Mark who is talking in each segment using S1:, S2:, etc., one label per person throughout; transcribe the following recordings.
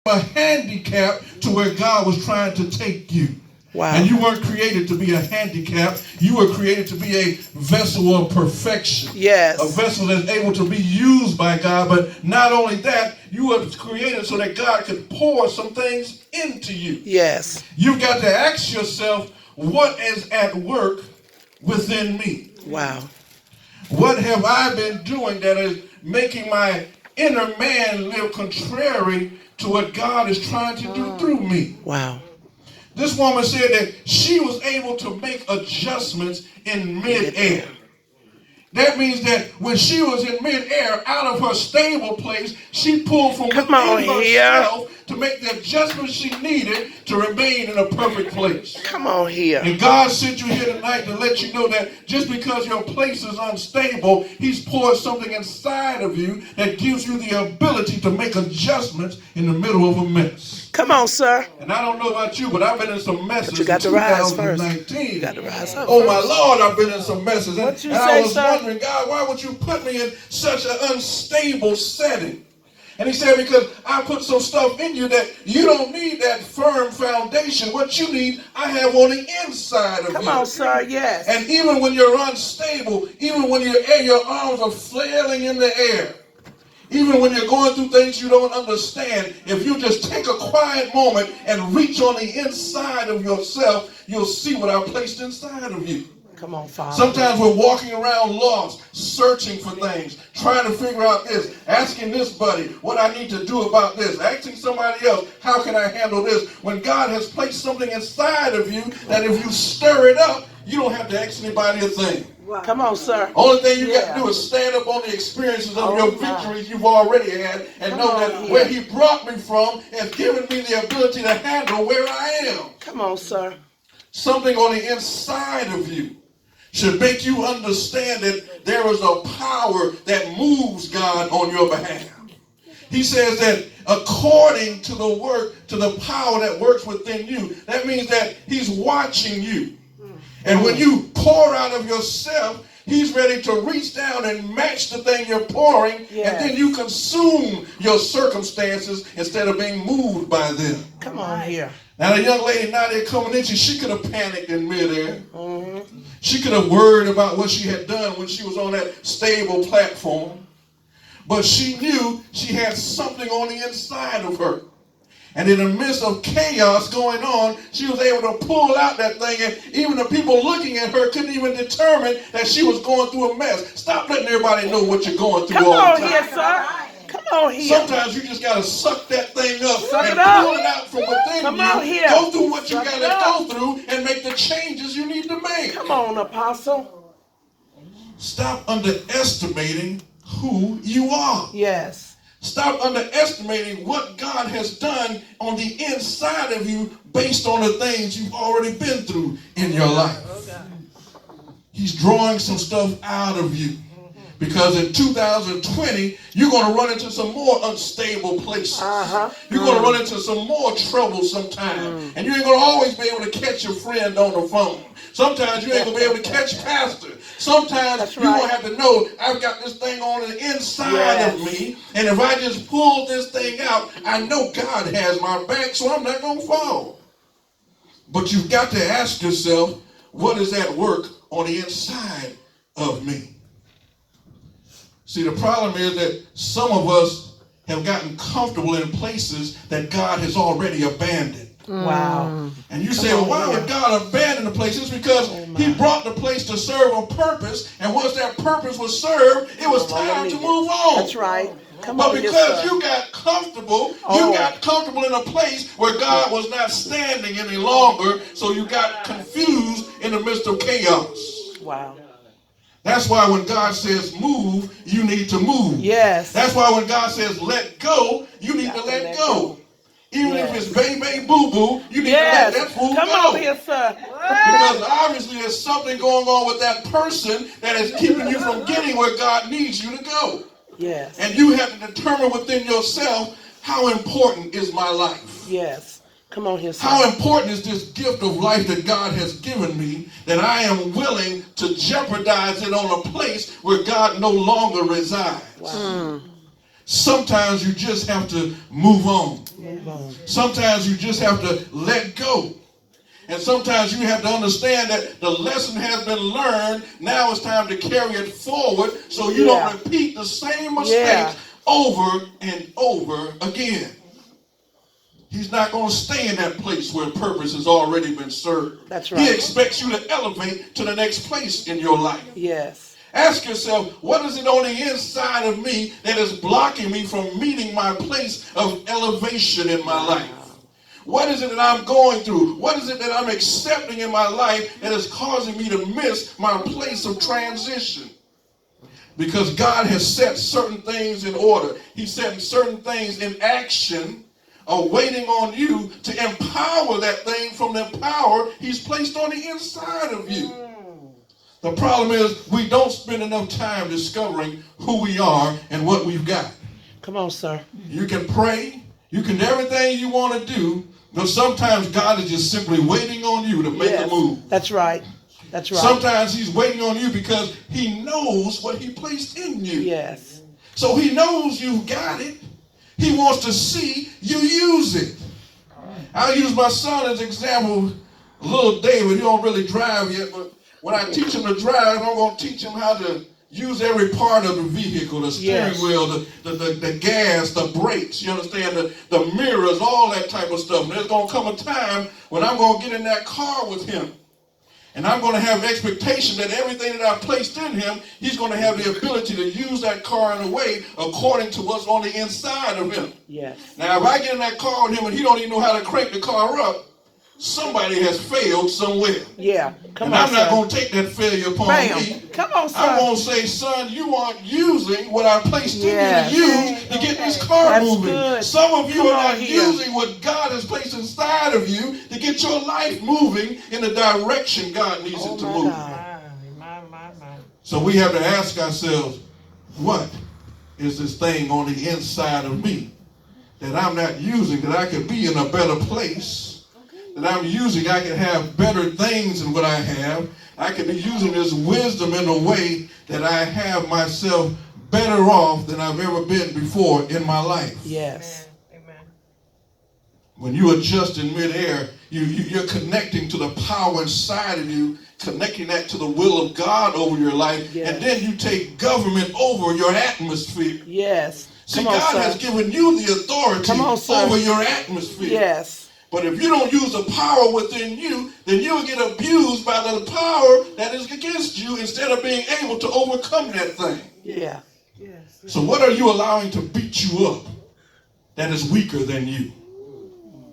S1: a handicap to where God was trying to take you.
S2: Wow.
S1: And you weren't created to be a handicap. You were created to be a vessel of perfection.
S2: Yes.
S1: A vessel that's able to be used by God. But not only that, you were created so that God could pour some things into you.
S2: Yes.
S1: You've got to ask yourself, what is at work within me?
S2: Wow.
S1: What have I been doing that is making my inner man live contrary to what God is trying to do through me?
S2: Wow.
S1: This woman said that she was able to make adjustments in midair. That means that when she was in midair, out of her stable place, she pulled from within herself to make the adjustments she needed to remain in a perfect place.
S2: Come on here.
S1: And God sent you here tonight to let you know that just because your place is unstable, He's poured something inside of you that gives you the ability to make adjustments in the middle of a mess.
S2: Come on, sir.
S1: And I don't know about you, but I've been in some messes.
S2: But you got to rise first.
S1: 2019.
S2: You got to rise up
S1: Oh,
S2: first.
S1: my Lord, I've been in some messes.
S2: What you
S1: and
S2: say,
S1: I was
S2: sir?
S1: wondering, God, why would you put me in such an unstable setting? And He said, because I put some stuff in you that you don't need that firm foundation. What you need, I have on the inside of you.
S2: Come on, sir. Yes.
S1: And even when you're unstable, even when your arms are flailing in the air, even when you're going through things you don't understand, if you just take a quiet moment and reach on the inside of yourself, you'll see what I placed inside of you.
S2: Come on, Father.
S1: Sometimes we're walking around lost, searching for things, trying to figure out this, asking this buddy what I need to do about this, asking somebody else, how can I handle this? When God has placed something inside of you that if you stir it up, you don't have to ask anybody a thing.
S2: Come on, sir.
S1: Only thing you got to do is stand up on the experiences of your victories you've already had and know that where He brought me from has given me the ability to handle where I am.
S2: Come on, sir.
S1: Something on the inside of you should make you understand that there is a power that moves God on your behalf. He says that according to the power that works within you, that means that He's watching you. And when you pour out of yourself, He's ready to reach down and match the thing you're pouring, and then you consume your circumstances instead of being moved by them.
S2: Come on here.
S1: Now, the young lady now they're coming into, she could have panicked in midair. She could have worried about what she had done when she was on that stable platform. But she knew she had something on the inside of her. And in the midst of chaos going on, she was able to pull out that thing, and even the people looking at her couldn't even determine that she was going through a mess. Stop letting everybody know what you're going through all the time.
S2: Come on here, sir. Come on here.
S1: Sometimes you just got to suck that thing up and pull it out from within
S2: Come
S1: you.
S2: on here.
S1: Go through what you got to go through and make the changes you need to make.
S2: Come on, Apostle.
S1: Stop underestimating who you are.
S2: Yes.
S1: Stop underestimating what God has done on the inside of you based on the things you've already been through in your life. He's drawing some stuff out of you. Because in 2020, you're going to run into some more unstable places. You're going to run into some more trouble sometime. And you ain't going to always be able to catch your friend on the phone. Sometimes you ain't going to be able to catch pastor. Sometimes you're going to have to know, I've got this thing on the inside of me. And if I just pull this thing out, I know God has my back, so I'm not going to fall. But you've got to ask yourself, what is at work on the inside of me? See, the problem is that some of us have gotten comfortable in places that God has already abandoned.
S2: Wow.
S1: And you say, well, why would God abandon the place? It's because He brought the place to serve a purpose, and once that purpose was served, it was time to move on.
S2: That's right.
S1: But because you got comfortable, you got comfortable in a place where God was not standing any longer, so you got confused in the midst of chaos.
S2: Wow.
S1: That's why when God says move, you need to move.
S2: Yes.
S1: That's why when God says let go, you need to let go. Even if it's baby boo-boo, you need to let that fool go.
S2: Come on here, sir.
S1: Because obviously there's something going on with that person that is keeping you from getting where God needs you to go.
S2: Yes.
S1: And you have to determine within yourself, how important is my life?
S2: Yes. Come on here, sir.
S1: How important is this gift of life that God has given me that I am willing to jeopardize it on a place where God no longer resides?
S2: Wow.
S1: sometimes you just have to move on.
S2: Move on.
S1: Sometimes you just have to let go. And sometimes you have to understand that the lesson has been learned. Now it's time to carry it forward so you don't repeat the same mistakes over and over again. He's not going to stay in that place where purpose has already been served.
S2: That's right.
S1: He expects you to elevate to the next place in your life.
S2: Yes.
S1: Ask yourself, what is it on the inside of me that is blocking me from meeting my place of elevation in my life? What is it that I'm going through? What is it that I'm accepting in my life that is causing me to miss my place of transition? Because God has set certain things in order. He's setting certain things in action, waiting on you to empower that thing from the power He's placed on the inside of you. The problem is we don't spend enough time discovering who we are and what we've got.
S2: Come on, sir.
S1: You can pray. You can do everything you want to do, but sometimes God is just simply waiting on you to make a move.
S2: That's right. That's right.
S1: Sometimes He's waiting on you because He knows what He placed in you.
S2: Yes.
S1: So He knows you've got it. He wants to see you use it. I'll use my son as an example. Little David, he don't really drive yet, but when I teach him to drive, I'm going to teach him how to use every part of the vehicle, the steering wheel, the gas, the brakes, you understand, the mirrors, all that type of stuff. And there's going to come a time when I'm going to get in that car with him. And I'm going to have expectation that everything that I've placed in him, he's going to have the ability to use that car in a way according to what's on the inside of him.
S2: Yes.
S1: Now, if I get in that car with him and he don't even know how to crank the car up, somebody has failed somewhere.
S2: Yeah. Come
S1: and
S2: on,
S1: I'm not going to take that failure upon me.
S2: Come on, sir.
S1: I'm going to say, son, you aren't using what I placed in you to use to get this car moving.
S2: Good.
S1: Some of you are not using what God has placed inside of you to get your life moving in the direction God needs it to move. So we have to ask ourselves, what is this thing on the inside of me that I'm not using, that I could be in a better place? That I'm using, I can have better things than what I have. I can be using this wisdom in a way that I have myself better off than I've ever been before in my life.
S2: Yes.
S3: Amen.
S1: When you adjust in midair, you're connecting to the power inside of you, connecting that to the will of God over your life, and then you take government over your atmosphere.
S2: Yes.
S1: See, God has given you the authority over your atmosphere.
S2: Yes.
S1: But if you don't use the power within you, then you'll get abused by the power that is against you instead of being able to overcome that thing.
S2: Yeah.
S3: Yes.
S1: So what are you allowing to beat you up that is weaker than you?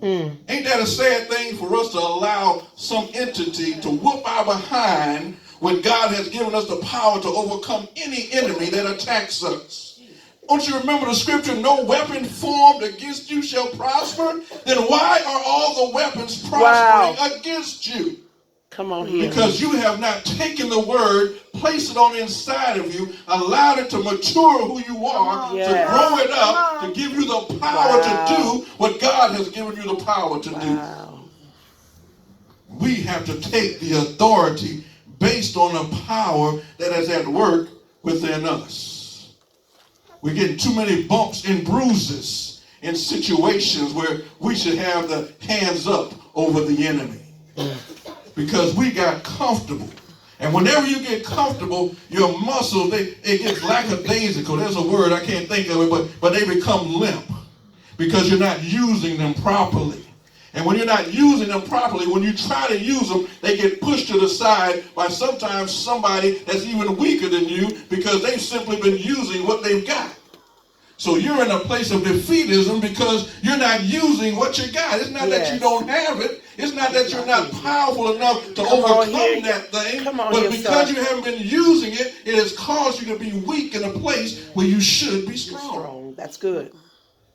S1: Ain't that a sad thing for us to allow some entity to whoop our behind when God has given us the power to overcome any enemy that attacks us? Don't you remember the scripture, no weapon formed against you shall prosper? Then why are all the weapons prospering against you?
S2: Come on here.
S1: Because you have not taken the word, placed it on the inside of you, allowed it to mature who you are, to grow it up, to give you the power to do what God has given you the power to do. We have to take the authority based on the power that is at work within us. We're getting too many bumps and bruises in situations where we should have the hands up over the enemy. Because we got comfortable. And whenever you get comfortable, your muscles, it gets lackadaisical. There's a word, I can't think of it, but they become limp. Because you're not using them properly. And when you're not using them properly, when you try to use them, they get pushed to the side by sometimes somebody that's even weaker than you because they've simply been using what they've got. So you're in a place of defeatism because you're not using what you got. It's not that you don't have it. It's not that you're not powerful enough to overcome that thing. But because you haven't been using it, it has caused you to be weak in a place where you should be strong.
S2: That's good.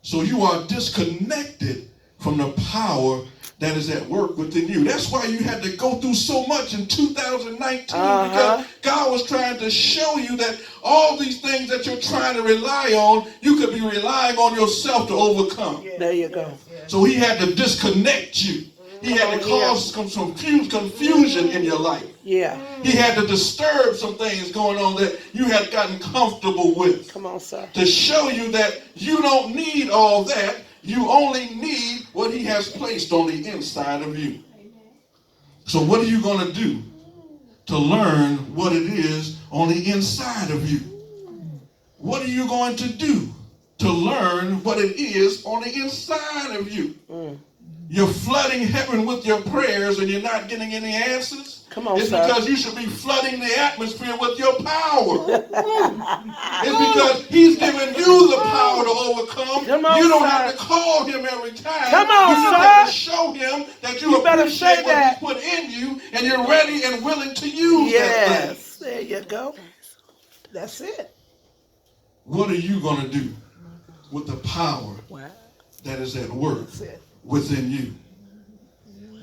S1: So you are disconnected from the power that is at work within you. That's why you had to go through so much in 2019 because God was trying to show you that all these things that you're trying to rely on, you could be relying on yourself to overcome.
S2: There you go.
S1: So He had to disconnect you. He had to cause some confusion in your life.
S2: Yeah.
S1: He had to disturb some things going on that you had gotten comfortable with.
S2: Come on, sir.
S1: To show you that you don't need all that. You only need what he has placed on the inside of you. So what are you going to do to learn what it is on the inside of you? What are you going to do to learn what it is on the inside of you? You're flooding heaven with your prayers and you're not getting any answers.
S2: Come on,
S1: it's
S2: sir.
S1: because you should be flooding the atmosphere with your power. It's because he's given you the power to overcome.
S2: Come on,
S1: you don't
S2: sir.
S1: have to call him every time.
S2: Come on,
S1: you just
S2: sir.
S1: have to show him that you
S2: better say
S1: appreciate what
S2: that.
S1: he put in you and you're ready and willing to use that thing.
S2: Yes. There you go. That's it.
S1: What are you going to do with the power
S2: Wow.
S1: that is at work
S2: That's it.
S1: within you?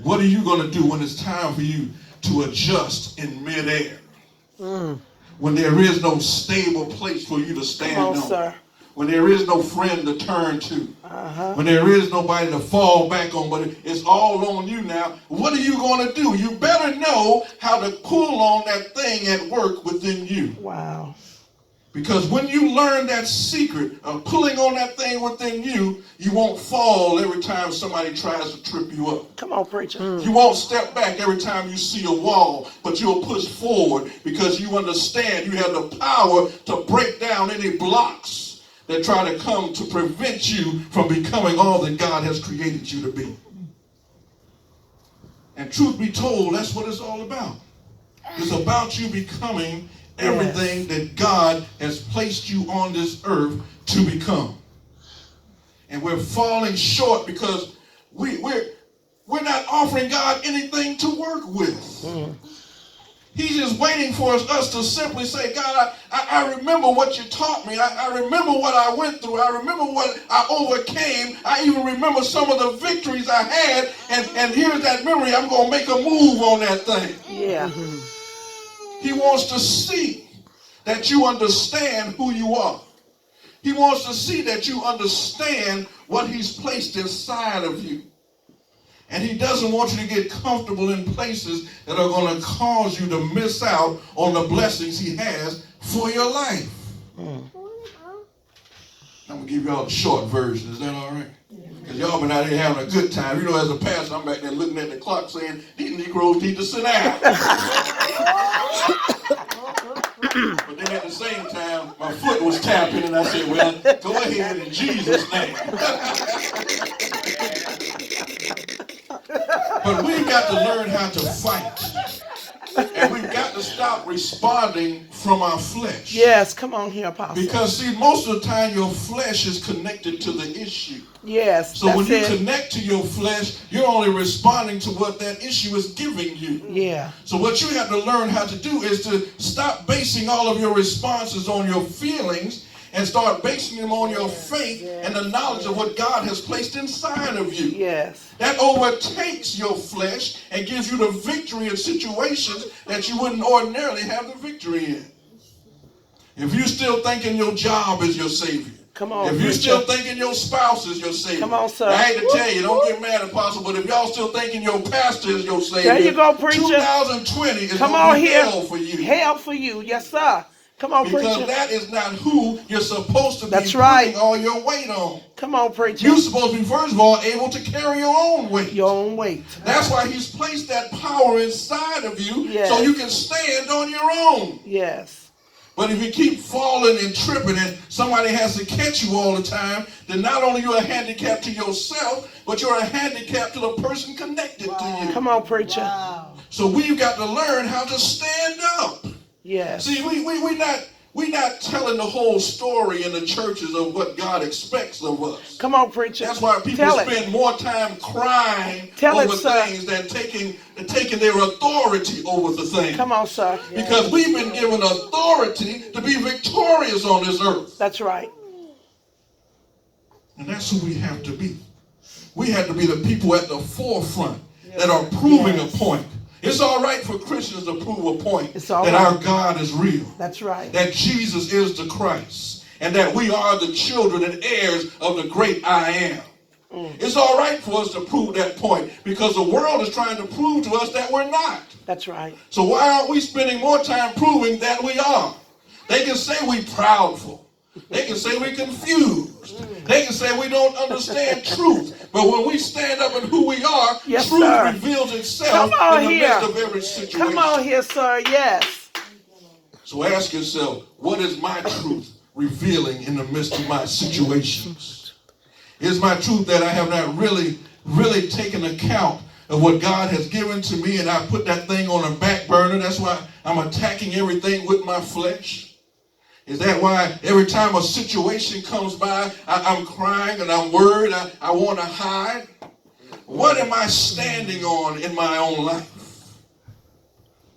S1: What are you going to do when it's time for you to adjust in midair? When there is no stable place for you to stand
S2: Come on,
S1: on.
S2: sir.
S1: When there is no friend to turn to. When there is nobody to fall back on, but it's all on you now. What are you going to do? You better know how to pull on that thing at work within you.
S2: Wow.
S1: Because when you learn that secret of pulling on that thing within you, you won't fall every time somebody tries to trip you up.
S2: Come on, preacher.
S1: You won't step back every time you see a wall, but you'll push forward because you understand you have the power to break down any blocks that try to come to prevent you from becoming all that God has created you to be. And truth be told, that's what it's all about. It's about you becoming everything that God has placed you on this earth to become. And we're falling short because we're not offering God anything to work with. He's just waiting for us to simply say, God, I remember what you taught me. I remember what I went through. I remember what I overcame. I even remember some of the victories I had. And here's that memory. I'm going to make a move on that thing.
S2: Yeah.
S1: He wants to see that you understand who you are. He wants to see that you understand what he's placed inside of you. And he doesn't want you to get comfortable in places that are going to cause you to miss out on the blessings he has for your life. I'm going to give y'all the short version. Is that all right? Because y'all been out here having a good time. You know, as a pastor, I'm back there looking at the clock saying, these Negroes need to sit down. But then at the same time, my foot was tapping and I said, well, go ahead in Jesus' name. But we've got to learn how to fight. And we've got to stop responding from our flesh.
S2: Yes, come on here, Apostle.
S1: Because, see, most of the time your flesh is connected to the issue.
S2: Yes,
S1: so when you connect to your flesh, you're only responding to what that issue is giving you.
S2: Yeah.
S1: So what you have to learn how to do is to stop basing all of your responses on your feelings and start basing them on your faith and the knowledge of what God has placed inside of you.
S2: Yes.
S1: That overtakes your flesh and gives you the victory in situations that you wouldn't ordinarily have the victory in. If you're still thinking your job is your savior,
S2: come on,
S1: if you're still thinking your spouse is your savior,
S2: come on, sir.
S1: I hate to tell you, don't get mad, Apostle, but if y'all still thinking your pastor is your savior,
S2: there you go, preacher.
S1: 2020 is going to be hell for you.
S2: Hell for you, yes, sir. Come on,
S1: because
S2: preacher.
S1: that is not who you're supposed to be
S2: That's
S1: putting
S2: right.
S1: all your weight on.
S2: Come on, preacher.
S1: You're supposed to be, first of all, able to carry your own weight.
S2: Your own weight.
S1: That's why he's placed that power inside of you
S2: Yes.
S1: so you can stand on your own.
S2: Yes.
S1: But if you keep falling and tripping and somebody has to catch you all the time, then not only you're a handicap to yourself, but you're a handicap to the person connected to you.
S2: Come on, preacher.
S3: Wow.
S1: So we've got to learn how to stand up.
S2: Yes.
S1: See, we're not telling the whole story in the churches of what God expects of us.
S2: Come on, preacher.
S1: That's why people spend more time crying over things than taking their authority over the thing.
S2: Come on, sir.
S1: Because we've been given authority to be victorious on this earth.
S2: That's right.
S1: And that's who we have to be. We have to be the people at the forefront that are proving a point. It's all right for Christians to prove a point that our God is real.
S2: That's right.
S1: That Jesus is the Christ. And that we are the children and heirs of the great I am. It's all right for us to prove that point because the world is trying to prove to us that we're not.
S2: That's right.
S1: So why aren't we spending more time proving that we are? They can say we proudful. They can say we're confused. They can say we don't understand truth. But when we stand up in who we are,
S2: Yes,
S1: truth
S2: sir.
S1: reveals itself
S2: Come on
S1: in the
S2: here.
S1: midst of every situation.
S2: Come on here, sir. Yes.
S1: So ask yourself, what is my truth revealing in the midst of my situations? Is my truth that I have not really taken account of what God has given to me and I put that thing on a back burner? That's why I'm attacking everything with my flesh. Is that why every time a situation comes by, I'm crying and I'm worried, I want to hide? What am I standing on in my own life?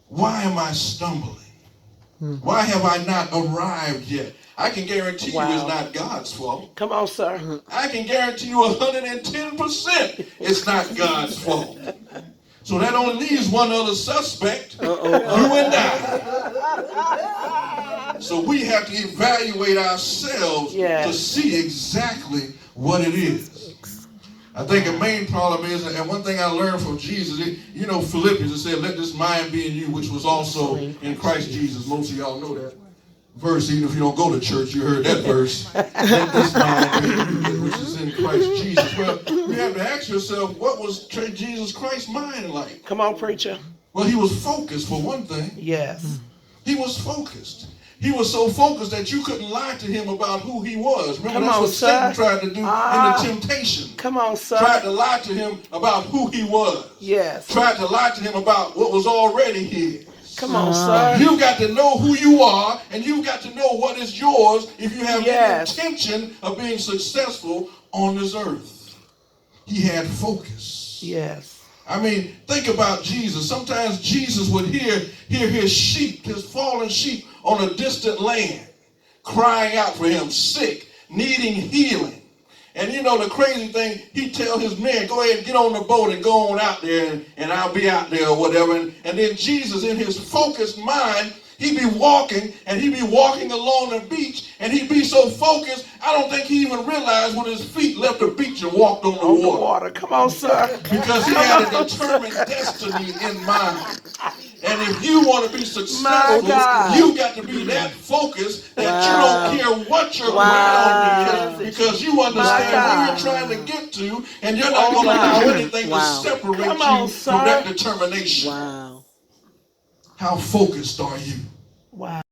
S1: Why am I stumbling? Why have I not arrived yet? I can guarantee you it's not God's fault.
S2: Come on, sir.
S1: I can guarantee you 110% it's not God's fault. So that only leaves one other suspect, you and I. So we have to evaluate ourselves to see exactly what it is. I think a main problem is, and one thing I learned from Jesus, Philippians, it said, let this mind be in you, which was also in Christ Jesus. Most of y'all know that verse, even if you don't go to church, you heard that verse. Let this mind be in you, which is in Christ Jesus. Well, you have to ask yourself, what was Jesus Christ's mind like?
S2: Come on, preacher.
S1: Well, he was focused, for one thing.
S2: Yes.
S1: He was focused. He was so focused that you couldn't lie to him about who he was. Remember, that's what Satan tried to do in the temptation.
S2: Come on, sir.
S1: Tried to lie to him about who he was.
S2: Yes.
S1: Tried to lie to him about what was already his.
S2: Come on, sir.
S1: You've got to know who you are, and you've got to know what is yours if you have the intention of being successful on this earth. He had focus.
S2: Yes.
S1: I mean, think about Jesus. Sometimes Jesus would hear his sheep, his fallen sheep on a distant land, crying out for him, sick, needing healing. And the crazy thing, he'd tell his men, go ahead and get on the boat and go on out there and I'll be out there or whatever. And then Jesus, in his focused mind, he'd be walking along the beach and he'd be so focused, I don't think he even realized when his feet left the beach and walked on the water.
S2: Come on, sir.
S1: Because he had a determined destiny in mind. And if you want to be successful, you got to be that focused that you don't care what your ground is, because you understand where you're trying to get to, and you're not going to do anything to separate you from that determination.
S3: Wow.
S1: How focused are you?
S2: Wow.